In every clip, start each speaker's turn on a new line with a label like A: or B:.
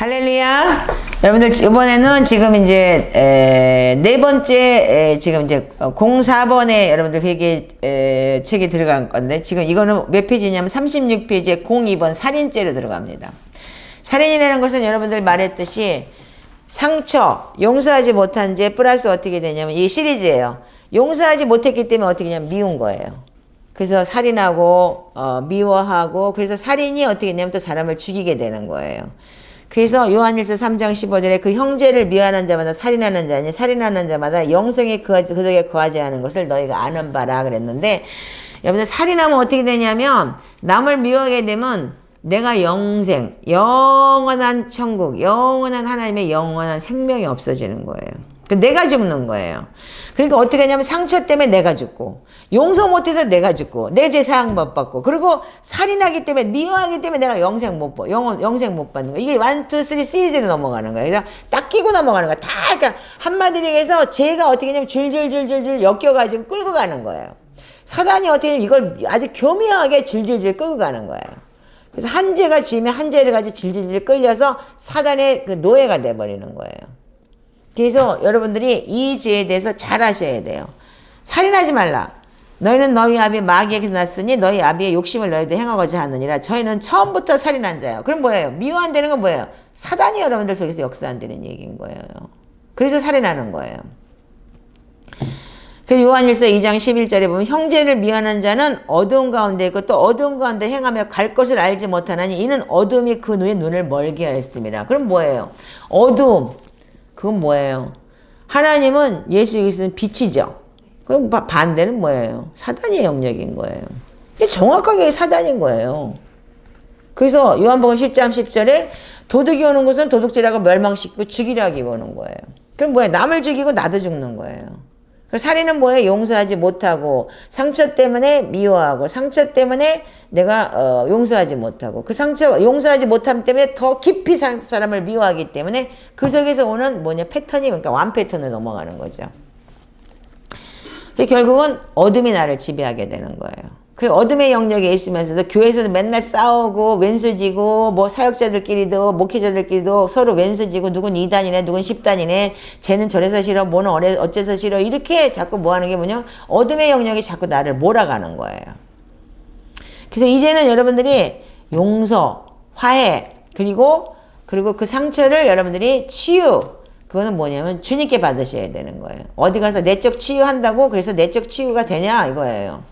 A: 할렐루야. 여러분들 이번에는 지금 이제 네 번째 지금 이제 04번에 여러분들 회계 책이 들어간 건데 지금 이거는 몇 페이지냐면 36페이지에 02번 살인죄로 들어갑니다. 살인이라는 것은 여러분들 말했듯이 상처, 용서하지 못한 죄 플러스 어떻게 되냐면 이 시리즈예요. 용서하지 못했기 때문에 어떻게 되냐면 미운 거예요. 그래서 살인하고 미워하고 그래서 살인이 어떻게 되냐면 또 사람을 죽이게 되는 거예요. 그래서 요한일서 3장 15절에 그 형제를 미워하는 자마다 살인하는 자니 살인하는 자마다 영생에 그덕에 거하지 않은 것을 너희가 아는 바라 그랬는데 여러분들 살인하면 어떻게 되냐면 남을 미워하게 되면 내가 영생, 영원한 천국, 영원한 하나님의 영원한 생명이 없어지는 거예요. 내가 죽는 거예요. 그러니까 어떻게 하냐면 상처 때문에 내가 죽고 용서 못해서 내가 죽고 내 죄 사항 못 받고 그리고 살인하기 때문에 미워하기 때문에 내가 영생 못 받는 거. 이게 1, 2, 3 시리즈로 넘어가는 거예요. 그래서 딱 끼고 넘어가는 거야. 다 그러니까 한마디로 해서 죄가 어떻게 하냐면 줄줄줄줄줄 엮여가지고 끌고 가는 거예요. 사단이 어떻게 하냐면 이걸 아주 교묘하게 줄줄줄 끌고 가는 거예요. 그래서 한 죄가 지으면 한 죄를 가지고 질질질 끌려서 사단의 그 노예가 돼버리는 거예요. 그래서 여러분들이 이 죄에 대해서 잘 아셔야 돼요. 살인하지 말라. 너희는 너희 아비 마귀에게서 났으니 너희 아비의 욕심을 너희도 행하고자 하느니라. 저희는 처음부터 살인한 자예요. 그럼 뭐예요? 미워한다는 건 뭐예요? 사단이 여러분들 속에서 역사한다는 얘기인 거예요. 그래서 살인하는 거예요. 그래서 요한일서 2장 11절에 보면 형제를 미워하는 자는 어두운 가운데 있고 또 어두운 가운데 행하며 갈 것을 알지 못하나니 이는 어둠이 그 눈을 멀게 하였습니다. 그럼 뭐예요? 어두움. 그건 뭐예요? 하나님은 예수 그리스도는 빛이죠. 그럼 반대는 뭐예요? 사단의 영역인 거예요. 이게 정확하게 사단인 거예요. 그래서 요한복음 10장 10절에 도둑이 오는 것은 도둑질하고 멸망시키고 죽이라기 오는 거예요. 그럼 뭐예요? 남을 죽이고 나도 죽는 거예요. 살인은 뭐예요? 용서하지 못하고 상처 때문에 미워하고 상처 때문에 내가 용서하지 못하고 그 상처 용서하지 못함 때문에 더 깊이 사람을 미워하기 때문에 그 속에서 오는 뭐냐 패턴이 그러니까 완 패턴으로 넘어가는 거죠. 결국은 어둠이 나를 지배하게 되는 거예요. 그 어둠의 영역에 있으면서도 교회에서도 맨날 싸우고 왼수지고 뭐 사역자들끼리도 목회자들끼리도 서로 왼수지고 누군 2단이네 누군 10단이네 쟤는 저래서 싫어 뭐는 어째서 싫어 이렇게 자꾸 뭐 하는 게 뭐냐 어둠의 영역이 자꾸 나를 몰아가는 거예요. 그래서 이제는 여러분들이 용서, 화해 그리고 그 상처를 여러분들이 치유 그거는 뭐냐면 주님께 받으셔야 되는 거예요. 어디 가서 내적 치유한다고 그래서 내적 치유가 되냐 이거예요.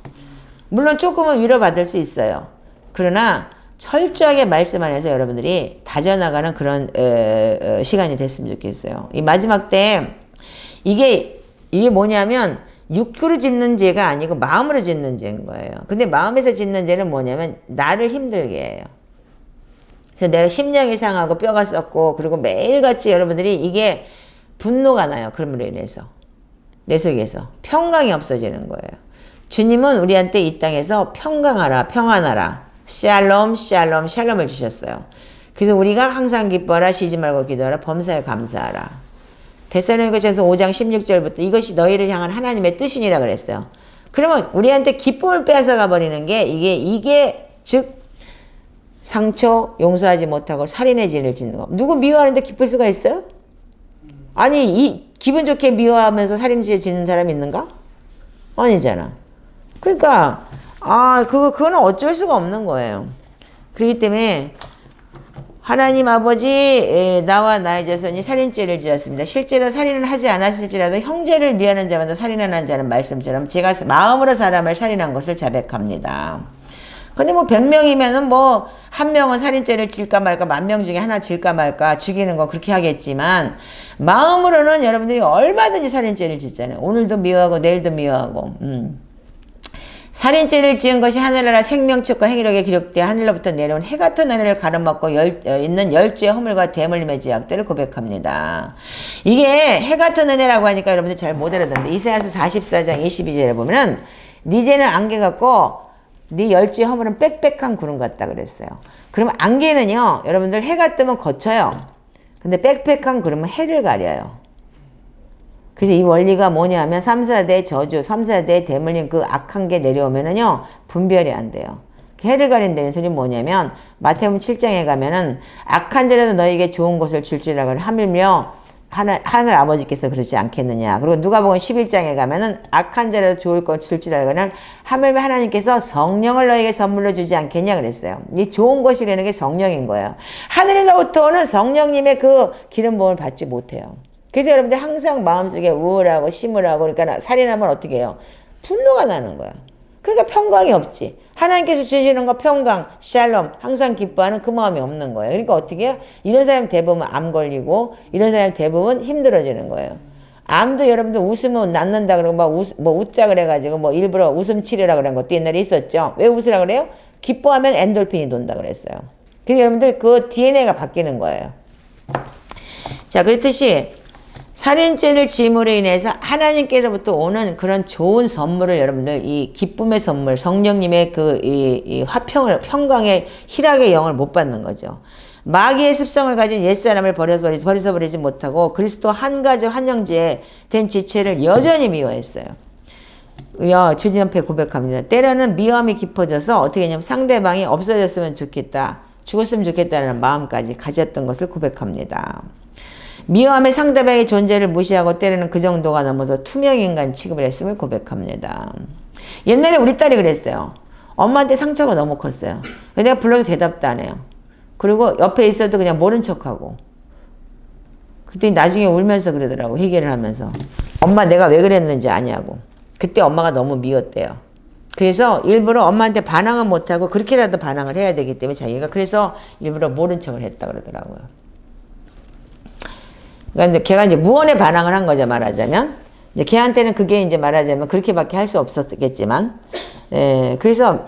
A: 물론 조금은 위로받을 수 있어요. 그러나 철저하게 말씀 안에서 여러분들이 다져나가는 그런 시간이 됐으면 좋겠어요. 이 마지막 때 이게 뭐냐면 육구로 짓는 죄가 아니고 마음으로 짓는 죄인 거예요. 근데 마음에서 짓는 죄는 뭐냐면 나를 힘들게 해요. 그래서 내가 심령이 상하고 뼈가 썩고 그리고 매일같이 여러분들이 이게 분노가 나요. 그럼으로 인해서 내 속에서 평강이 없어지는 거예요. 주님은 우리한테 이 땅에서 평강하라 평안하라 샬롬 샬롬 샬롬을 주셨어요. 그래서 우리가 항상 기뻐하라 쉬지 말고 기도하라 범사에 감사하라. 데살로니가전서 5장 16절부터 이것이 너희를 향한 하나님의 뜻이니라 그랬어요. 그러면 우리한테 기쁨을 빼앗아가 버리는 게 이게 즉 상처 용서하지 못하고 살인의 죄를 짓는 거. 누구 미워하는데 기쁠 수가 있어요? 아니 기분 좋게 미워하면서 살인죄 짓는 사람이 있는가? 아니잖아. 그러니까 그거는 어쩔 수가 없는 거예요. 그렇기 때문에 하나님 아버지 나와 나의 자손이 살인죄를 지었습니다. 실제로 살인을 하지 않았을지라도 형제를 미워하는 자마다 살인하는 자는 말씀처럼 제가 마음으로 사람을 살인한 것을 자백합니다. 근데 뭐 100명이면은 뭐 한 명은 살인죄를 질까 말까 10,000명 중에 하나 질까 말까 죽이는 거 그렇게 하겠지만 마음으로는 여러분들이 얼마든지 살인죄를 짓잖아요. 오늘도 미워하고 내일도 미워하고 살인죄를 지은 것이 하늘나라 생명책과 행위록에 기록되어 하늘로부터 내려온 해 같은 하늘을 가로막고 있는 열주의 허물과 대물림의 죄악들을 고백합니다. 이게 해 같은 은혜라고 하니까 여러분들 잘 못 알아듣는데 이사야서 44장 22절에 보면은 네 죄는 안개 같고 네 열주의 허물은 빽빽한 구름 같다 그랬어요. 그러면 안개는요 여러분들 해가 뜨면 거쳐요. 근데 빽빽한 구름은 해를 가려요. 그래서 이 원리가 뭐냐 하면 3, 4대 저주, 3, 4대 대물림 그 악한 게 내려오면은요 분별이 안 돼요. 해를 가린다는 소리는 뭐냐면 마태복음 7장에 가면은 악한 자라도 너에게 좋은 것을 줄 줄 알고 하물며 하늘 아버지께서 그러지 않겠느냐. 그리고 누가복음 11장에 가면은 악한 자라도 좋을 것 줄 줄 알고는 하물며 하나님께서 성령을 너에게 선물로 주지 않겠냐 그랬어요. 이 좋은 것이라는 게 성령인 거예요. 하늘로부터 오는 성령님의 그 기름 부음을 받지 못해요. 그래서 여러분들 항상 마음속에 우울하고 심울하고 그러니까 살인하면 어떻게 해요? 분노가 나는 거야. 그러니까 평강이 없지. 하나님께서 주시는 거 평강, 샬롬, 항상 기뻐하는 그 마음이 없는 거예요. 그러니까 어떻게 해요? 이런 사람 대부분 암 걸리고 이런 사람 대부분 힘들어지는 거예요. 암도 여러분들 웃으면 낫는다 그러고 막 웃자 그래가지고 뭐 일부러 웃음 치료라 그런 것도 옛날에 있었죠. 왜 웃으라 그래요? 기뻐하면 엔돌핀이 돈다 그랬어요. 그러니까 여러분들 그 DNA가 바뀌는 거예요. 자, 그렇듯이 살인죄를 지음으로 인해서 하나님께로부터 오는 그런 좋은 선물을 여러분들 이 기쁨의 선물 성령님의 이 화평을 평강의 희락의 영을 못 받는 거죠. 마귀의 습성을 가진 옛사람을 버려버리지 못하고 그리스도 한 가족 한 형제에 된 지체를 여전히 미워했어요. 주님 앞에 고백합니다. 때로는 미움이 깊어져서 어떻게 했냐면 상대방이 없어졌으면 좋겠다, 죽었으면 좋겠다는 마음까지 가졌던 것을 고백합니다. 미워함의 상대방의 존재를 무시하고 때로는 그 정도가 넘어서 투명인간 취급을 했음을 고백합니다. 옛날에 우리 딸이 그랬어요. 엄마한테 상처가 너무 컸어요. 내가 불러도 대답도 안 해요. 그리고 옆에 있어도 그냥 모른 척하고. 그때 나중에 울면서 그러더라고. 회개를 하면서. 엄마 내가 왜 그랬는지 아냐고. 그때 엄마가 너무 미웠대요. 그래서 일부러 엄마한테 반항은 못하고 그렇게라도 반항을 해야 되기 때문에 자기가 그래서 일부러 모른 척을 했다 그러더라고요. 그러니까 이제 걔가 이제 무언의 반항을 한 거죠, 말하자면. 이제 걔한테는 그게 이제 말하자면 그렇게밖에 할 수 없었겠지만. 그래서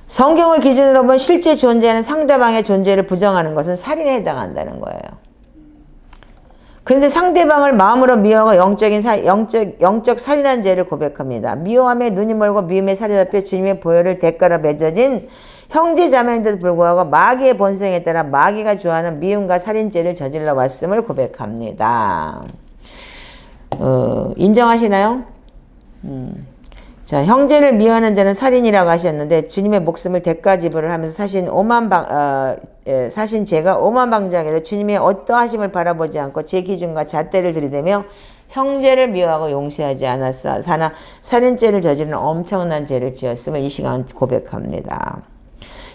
A: 성경을 기준으로 보면 실제 존재하는 상대방의 존재를 부정하는 것은 살인에 해당한다는 거예요. 그런데 상대방을 마음으로 미워하고 영적 살인한 죄를 고백합니다. 미워함에 눈이 멀고 미움에 살이 잡혀 주님의 보혈을 대가로 맺어진 형제 자매인데도 불구하고 마귀의 본성에 따라 마귀가 좋아하는 미움과 살인죄를 저질러 왔음을 고백합니다. 인정하시나요? 자, 형제를 미워하는 자는 살인이라고 하셨는데 주님의 목숨을 대가 지불을 하면서 사신 제가 오만방자하게도 주님의 어떠하심을 바라보지 않고 제 기준과 잣대를 들이대며 형제를 미워하고 용서하지 않았어 사나 살인죄를 저지르는 엄청난 죄를 지었음을 이 시간 고백합니다.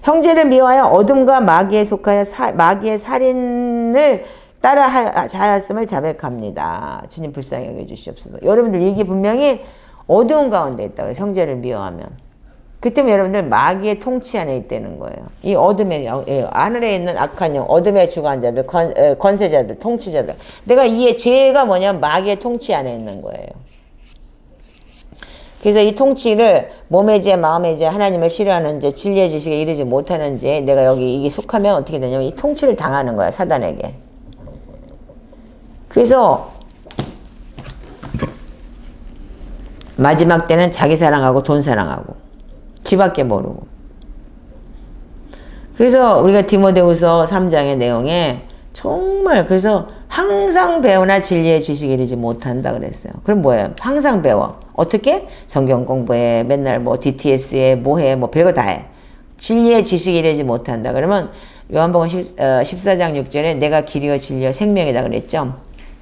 A: 형제를 미워하여 어둠과 마귀에 속하여 마귀의 살인을 따라하였음을 자백합니다. 주님 불쌍히 여겨주시옵소서. 여러분들 이게 분명히 어두운 가운데 있다고요. 형제를 미워하면. 그 때문에 여러분들 마귀의 통치 안에 있다는 거예요. 이 어둠의 하늘에 있는 악한 영, 어둠의 주관자들, 권세자들, 통치자들. 내가 이해 죄가 뭐냐면 마귀의 통치 안에 있는 거예요. 그래서 이 통치를 몸의 죄, 마음의 죄, 하나님을 싫어하는 죄, 진리의 지식에 이르지 못하는 죄, 내가 여기 이게 속하면 어떻게 되냐면 이 통치를 당하는 거야, 사단에게. 그래서 마지막 때는 자기 사랑하고 돈 사랑하고 지밖에 모르고. 그래서 우리가 디모데후서 3장의 내용에 정말 그래서 항상 배우나 진리의 지식에 이르지 못한다 그랬어요. 그럼 뭐예요? 항상 배워. 어떻게? 성경 공부해, 맨날 뭐 DTS에 뭐해, 뭐 별거 다 해. 진리의 지식에 이르지 못한다. 그러면 요한복음 14장 6절에 내가 길이요 진리요 생명이다 그랬죠.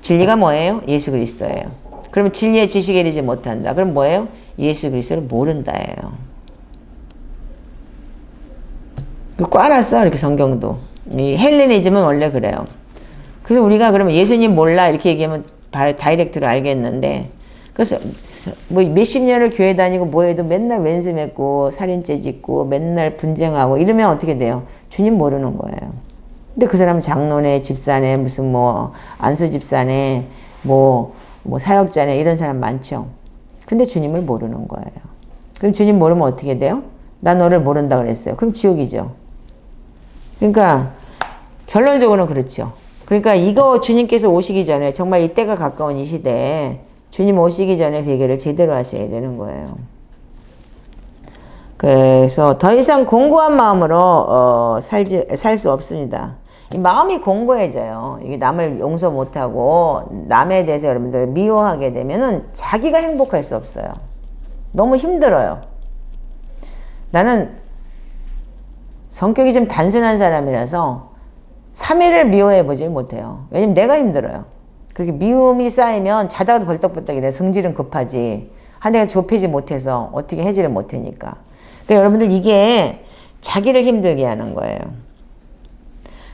A: 진리가 뭐예요? 예수 그리스도예요. 그러면 진리의 지식에 이르지 못한다. 그럼 뭐예요? 예수 그리스도를 모른다예요. 꽈놨어 이렇게 성경도. 이 헬레니즘은 원래 그래요. 그래서 우리가 그러면 예수님 몰라 이렇게 얘기하면 다이렉트로 알겠는데, 그래서 뭐 몇십 년을 교회 다니고 뭐해도 맨날 왼수 맺고 살인죄 짓고 맨날 분쟁하고 이러면 어떻게 돼요? 주님 모르는 거예요. 근데 그 사람은 장로네, 집사네, 무슨 뭐 안수 집사네, 뭐 사역자네 이런 사람 많죠. 근데 주님을 모르는 거예요. 그럼 주님 모르면 어떻게 돼요? 나 너를 모른다 그랬어요. 그럼 지옥이죠. 그러니까 결론적으로는 그렇죠. 그러니까 이거 주님께서 오시기 전에 정말 이때가 가까운 이 시대에 주님 오시기 전에 회개를 제대로 하셔야 되는 거예요. 그래서 더 이상 공고한 마음으로 살 수 없습니다. 이 마음이 공고해져요. 이게 남을 용서 못하고 남에 대해서 여러분들 미워하게 되면은 자기가 행복할 수 없어요. 너무 힘들어요. 나는 성격이 좀 단순한 사람이라서 3일을 미워해보질 못해요. 왜냐면 내가 힘들어요. 그렇게 미움이 쌓이면 자다가도 벌떡벌떡 이래. 성질은 급하지. 한 대가 좁히지 못해서 어떻게 해지를 못하니까. 그러니까 여러분들 이게 자기를 힘들게 하는 거예요.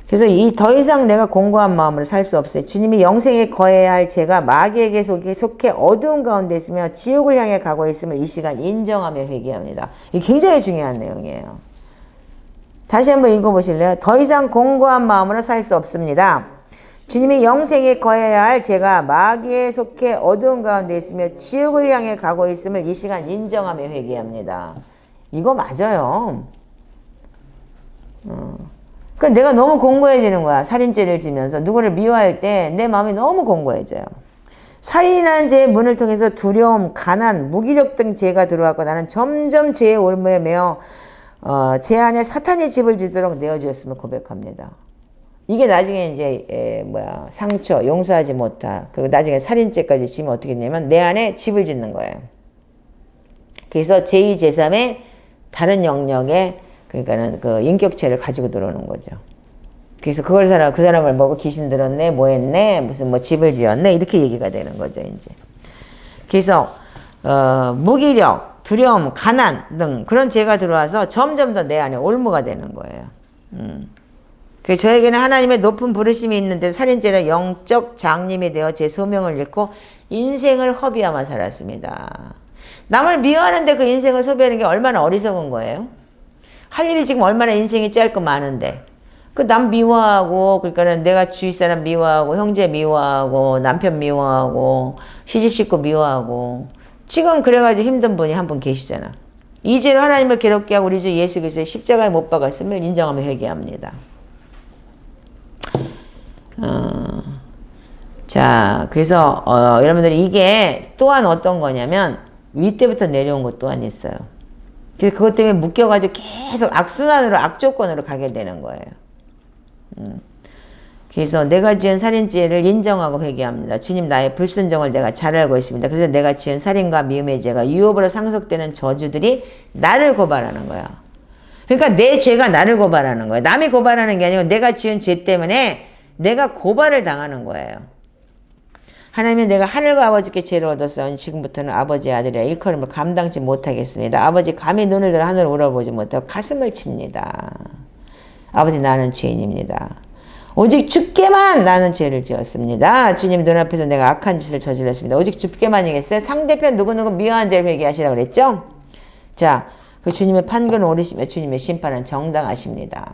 A: 그래서 이 더 이상 내가 공고한 마음으로 살 수 없어요. 주님이 영생에 거해야 할 죄가 마귀에게 속해 어두운 가운데 있으며 지옥을 향해 가고 있음을 이 시간 인정하며 회개합니다. 이게 굉장히 중요한 내용이에요. 다시 한번 읽어보실래요? 더 이상 공고한 마음으로 살 수 없습니다. 주님이 영생에 거해야 할 죄가 마귀에 속해 어두운 가운데 있으며 지옥을 향해 가고 있음을 이 시간 인정하며 회개합니다. 이거 맞아요. 그러니까 내가 너무 공고해지는 거야. 살인죄를 지면서 누구를 미워할 때 내 마음이 너무 공고해져요. 살인이라는 죄의 문을 통해서 두려움, 가난, 무기력 등 죄가 들어왔고 나는 점점 죄의 올무에 매어 제 안에 사탄이 집을 짓도록 내어주었음을 고백합니다. 이게 나중에 이제 상처, 용서하지 못한 그리고 나중에 살인죄까지 지면 어떻게 되냐면 내 안에 집을 짓는 거예요. 그래서 제2, 제3의 다른 영역에 그러니까는 그 인격체를 가지고 들어오는 거죠. 그래서 그 사람을 보고 귀신 들었네, 뭐 했네, 무슨 뭐 집을 지었네 이렇게 얘기가 되는 거죠, 이제. 그래서 무기력, 두려움, 가난 등 그런 죄가 들어와서 점점 더 내 안에 올무가 되는 거예요. 그래서 저에게는 하나님의 높은 부르심이 있는데 살인죄는 영적 장님이 되어 제 소명을 잃고 인생을 허비하며 살았습니다. 남을 미워하는데 그 인생을 소비하는 게 얼마나 어리석은 거예요? 할 일이 지금 얼마나 인생이 짧고 많은데 그 남 미워하고 그러니까 내가 주위 사람 미워하고 형제 미워하고 남편 미워하고 시집 식구 미워하고 지금 그래가지고 힘든 분이 한 분 계시잖아. 이 죄로 하나님을 괴롭게 하고 우리 주 예수 그리스도의 십자가에 못 박았음을 인정하며 회개합니다. 자, 그래서 여러분들이 이게 또한 어떤 거냐면 윗대부터 내려온 것 또한 있어요. 그래서 그것 때문에 묶여가지고 계속 악순환으로 악조건으로 가게 되는 거예요. 그래서 내가 지은 살인죄를 인정하고 회개합니다. 주님 나의 불순종을 내가 잘 알고 있습니다. 그래서 내가 지은 살인과 미움의 죄가 유업으로 상속되는 저주들이 나를 고발하는 거야. 그러니까 내 죄가 나를 고발하는 거예요. 남이 고발하는 게 아니고 내가 지은 죄 때문에 내가 고발을 당하는 거예요. 하나님은 내가 하늘과 아버지께 죄를 얻었사오니 지금부터는 아버지의 아들이라 일컬음을 감당치 못하겠습니다. 아버지 감히 눈을 들어 하늘을 우러보지 못하고 가슴을 칩니다. 아버지 나는 죄인입니다. 오직 주께만 나는 죄를 지었습니다. 주님 눈앞에서 내가 악한 짓을 저질렀습니다. 오직 주께만이겠어요? 상대편 누구누구 미워한 죄를 회개하시라고 그랬죠? 자, 그 주님의 판결은 옳으시며 주님의 심판은 정당하십니다.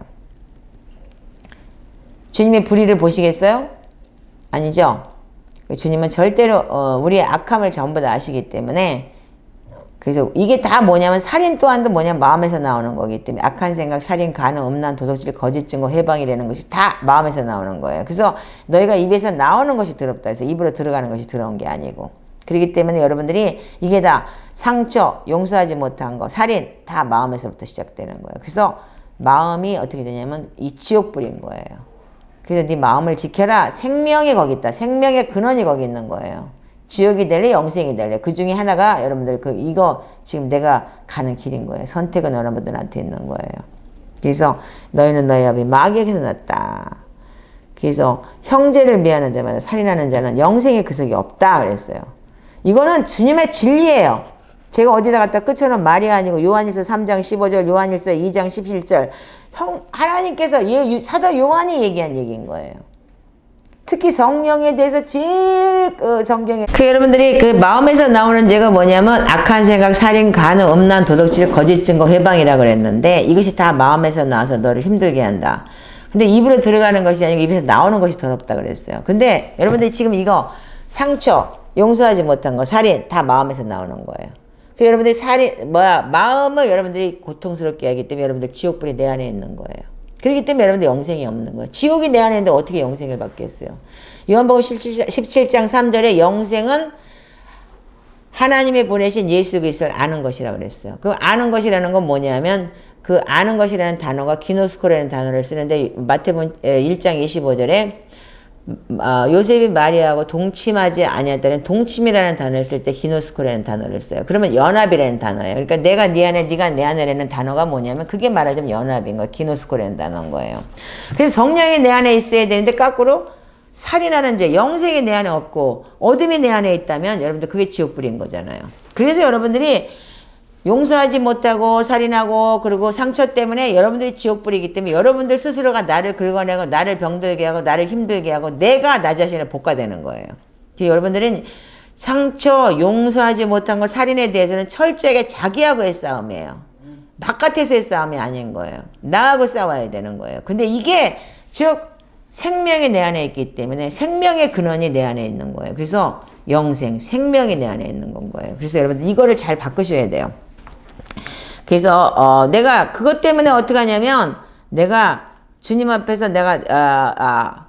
A: 주님의 불의를 보시겠어요? 아니죠? 주님은 절대로 우리의 악함을 전부 다 아시기 때문에 그래서 이게 다 뭐냐면 살인 또한도 뭐냐면 마음에서 나오는 거기 때문에 악한 생각, 살인, 간음, 음란, 도둑질, 거짓 증거, 해방이라는 것이 다 마음에서 나오는 거예요. 그래서 너희가 입에서 나오는 것이 더럽다 해서 입으로 들어가는 것이 더러운 게 아니고 그렇기 때문에 여러분들이 이게 다 상처, 용서하지 못한 거, 살인 다 마음에서부터 시작되는 거예요. 그래서 마음이 어떻게 되냐면 이 지옥불인 거예요. 그래서 네 마음을 지켜라. 생명이 거기 있다. 생명의 근원이 거기 있는 거예요. 지옥이 될래 영생이 될래 그 중에 하나가 여러분들 이거 지금 내가 가는 길인 거예요. 선택은 여러분들한테 있는 거예요. 그래서 너희는 너희 아버지 마귀에게서 났다. 그래서 형제를 미워하는 자마다 살인하는 자는 영생의 그속이 없다 그랬어요. 이거는 주님의 진리예요. 제가 어디다 갖다 끝처럼 말이 아니고 요한일서 3장 15절 요한일서 2장 17절 하나님께서 사도 요한이 얘기한 얘기인 거예요. 특히 성령에 대해서 제일 성경에 여러분들이 그 마음에서 나오는 죄가 뭐냐면 악한 생각, 살인, 간음, 음란, 도둑질, 거짓 증거, 회방이라 그랬는데 이것이 다 마음에서 나와서 너를 힘들게 한다. 근데 입으로 들어가는 것이 아니고 입에서 나오는 것이 더럽다 그랬어요. 근데 여러분들이 지금 이거 상처, 용서하지 못한 거, 살인 다 마음에서 나오는 거예요. 그 여러분들이 마음을 여러분들이 고통스럽게 하기 때문에 여러분들 지옥불이 내 안에 있는 거예요. 그렇기 때문에 여러분들 영생이 없는 거예요. 지옥이 내 안에 있는데 어떻게 영생을 받겠어요? 요한복음 17장 3절에 영생은 하나님이 보내신 예수 그리스도를 아는 것이라고 그랬어요. 그 아는 것이라는 건 뭐냐면 그 아는 것이라는 단어가 기노스코라는 단어를 쓰는데 마태복음 1장 25절에 요셉이 마리아하고 동침하지 아니했다는 동침이라는 단어를 쓸 때 기노스코라는 단어를 써요. 그러면 연합이라는 단어예요. 그러니까 내가 네 안에 네가 내 안에라는 단어가 뭐냐면 그게 말하자면 연합인 거예요. 기노스코라는 단어인 거예요. 그래서 성령이 내 안에 있어야 되는데 거꾸로 살인하는 죄, 영생이 내 안에 없고 어둠이 내 안에 있다면 여러분들 그게 지옥불인 거잖아요. 그래서 여러분들이 용서하지 못하고 살인하고 그리고 상처 때문에 여러분들이 지옥불이기 때문에 여러분들 스스로가 나를 긁어내고 나를 병들게 하고 나를 힘들게 하고 내가 나 자신을 볶아대는 거예요. 여러분들은 상처, 용서하지 못한 것, 살인에 대해서는 철저하게 자기하고의 싸움이에요. 바깥에서의 싸움이 아닌 거예요. 나하고 싸워야 되는 거예요. 근데 이게 즉 생명이 내 안에 있기 때문에 생명의 근원이 내 안에 있는 거예요. 그래서 영생, 생명이 내 안에 있는 건 거예요. 그래서 여러분들 이거를 잘 바꾸셔야 돼요. 그래서 내가 그것 때문에 어떻게 하냐면 내가 주님 앞에서 내가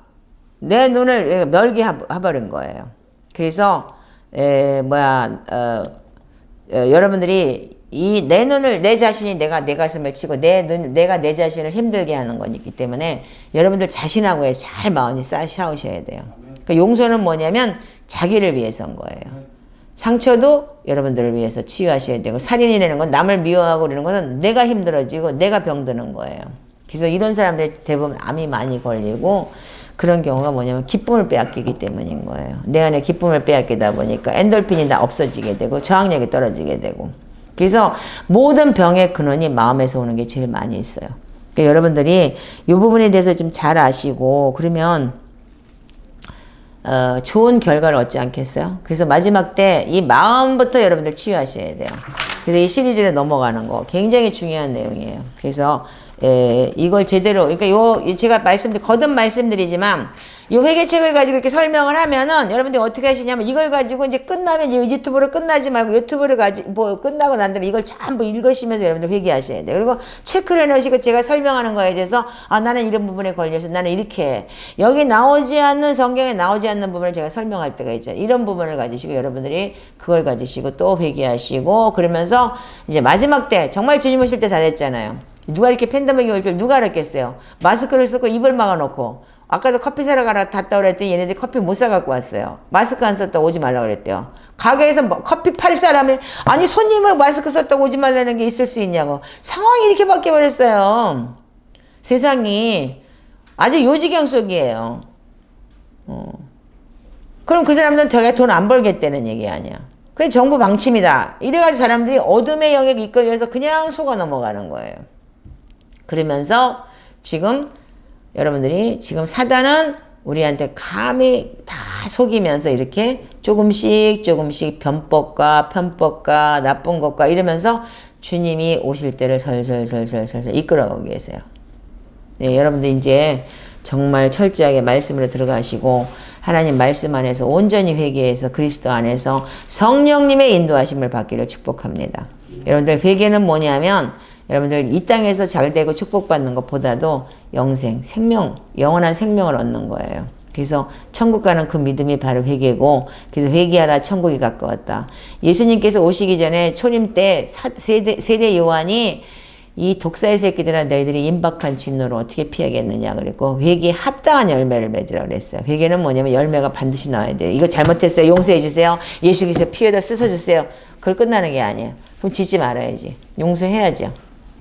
A: 내 눈을 멀게 해버린 거예요. 그래서 여러분들이 이 내 눈을 내 자신이 내가 내 가슴을 치고 내가 내 자신을 힘들게 하는 거기 때문에 여러분들 자신하고의 잘 마음이 싸우셔야 돼요. 그러니까 용서는 뭐냐면 자기를 위해서인 거예요. 상처도 여러분들을 위해서 치유하셔야 되고 살인이라는 건 남을 미워하고 그러는 것은 내가 힘들어지고 내가 병드는 거예요. 그래서 이런 사람들이 대부분 암이 많이 걸리고 그런 경우가 뭐냐면 기쁨을 빼앗기기 때문인 거예요. 내 안에 기쁨을 빼앗기다 보니까 엔돌핀이 다 없어지게 되고 저항력이 떨어지게 되고 그래서 모든 병의 근원이 마음에서 오는 게 제일 많이 있어요. 그러니까 여러분들이 이 부분에 대해서 좀 잘 아시고 그러면 좋은 결과를 얻지 않겠어요? 그래서 마지막 때 이 마음부터 여러분들 치유하셔야 돼요. 그래서 이 시리즈를 넘어가는 거 굉장히 중요한 내용이에요. 그래서 이걸 제대로 그러니까 제가 거듭 말씀드리지만 이 회계책을 가지고 이렇게 설명을 하면은 여러분들이 어떻게 하시냐면 이걸 가지고 이제 끝나면 이 유튜브를 끝나지 말고 유튜브를 끝나고 난 다음에 이걸 전부 읽으시면서 여러분들 회개하셔야 돼요. 그리고 체크를 해놓으시고 제가 설명하는 거에 대해서 나는 이런 부분에 걸려서 나는 이렇게 해. 여기 나오지 않는 성경에 나오지 않는 부분을 제가 설명할 때가 있잖아요. 이런 부분을 가지시고 여러분들이 그걸 가지시고 또 회개하시고 그러면서 이제 마지막 때 정말 주님 오실 때 다 됐잖아요. 누가 이렇게 팬데믹이 올 줄 누가 알았겠어요. 마스크를 쓰고 입을 막아놓고 아까도 커피 사러 갔다 오랬더니 얘네들이 커피 못 사갖고 왔어요. 마스크 안 썼다고 오지 말라고 그랬대요. 가게에서 커피 팔 사람이 아니 손님을 마스크 썼다고 오지 말라는 게 있을 수 있냐고. 상황이 이렇게 바뀌어버렸어요. 세상이 아주 요지경 속이에요. 그럼 그 사람들은 되게 돈 안 벌겠다는 얘기 아니야. 그게 정부 방침이다. 이래가지고 사람들이 어둠의 영역에 이끌려서 그냥 속아 넘어가는 거예요. 그러면서 지금 여러분들이 지금 사단은 우리한테 감히 다 속이면서 이렇게 조금씩 편법과 나쁜 것과 이러면서 주님이 오실 때를 설설 이끌어가고 계세요. 네, 여러분들 이제 정말 철저하게 말씀으로 들어가시고 하나님 말씀 안에서 온전히 회개해서 그리스도 안에서 성령님의 인도하심을 받기를 축복합니다. 여러분들 회개는 뭐냐면 여러분들 이 땅에서 잘되고 축복받는 것보다도 영생, 생명, 영원한 생명을 얻는 거예요. 그래서 천국 가는 그 믿음이 바로 회개고 그래서 회개하라 천국이 가까웠다. 예수님께서 오시기 전에 초림 때 세대 요한이 이 독사의 새끼들아 너희들이 임박한 진노를 어떻게 피하겠느냐 그랬고 회개에 합당한 열매를 맺으라 그랬어요. 회개는 뭐냐면 열매가 반드시 나와야 돼요. 이거 잘못했어요. 용서해 주세요. 예수 그리스도 피에다 씻어주세요. 그걸 끝나는 게 아니에요. 그럼 짓지 말아야지. 용서해야죠.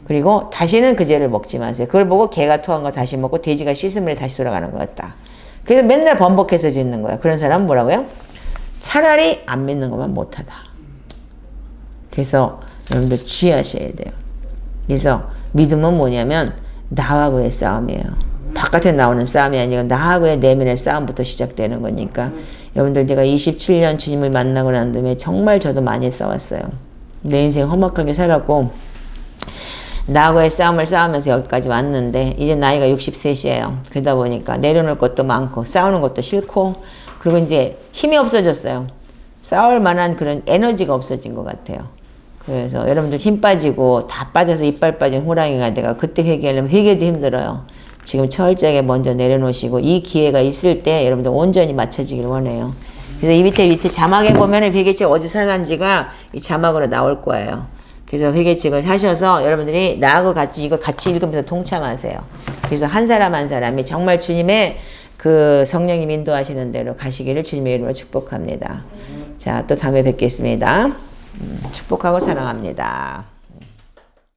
A: 그리고 다시는 그 죄를 먹지 마세요. 그걸 보고 개가 토한 거 다시 먹고 돼지가 씻음을 다시 돌아가는 것 같다. 그래서 맨날 번복해서 짓는 거야. 그런 사람은 뭐라고요? 차라리 안 믿는 것만 못하다. 그래서 여러분들 주의하셔야 돼요. 그래서 믿음은 뭐냐면 나하고의 싸움이에요. 바깥에 나오는 싸움이 아니고 나하고의 내면의 싸움부터 시작되는 거니까 여러분들 제가 27년 주님을 만나고 난 다음에 정말 저도 많이 싸웠어요. 내 인생 험악하게 살았고 나하고의 싸움을 싸우면서 여기까지 왔는데 이제 나이가 63이에요. 그러다 보니까 내려놓을 것도 많고 싸우는 것도 싫고 그리고 이제 힘이 없어졌어요. 싸울 만한 그런 에너지가 없어진 것 같아요. 그래서 여러분들 힘 빠지고 다 빠져서 이빨 빠진 호랑이가 돼가 그때 회개하려면 회개도 힘들어요. 지금 철저하게 먼저 내려놓으시고 이 기회가 있을 때 여러분들 온전히 맞춰지길 원해요. 그래서 이 밑에 자막에 보면 회개책 어디서 샀는지가 이 자막으로 나올 거예요. 그래서 회개책을 사셔서 여러분들이 나하고 같이 이거 같이 읽으면서 동참하세요. 그래서 한 사람이 정말 주님의 그 성령님 인도하시는 대로 가시기를 주님의 이름으로 축복합니다. 자, 또 다음에 뵙겠습니다. 축복하고 사랑합니다.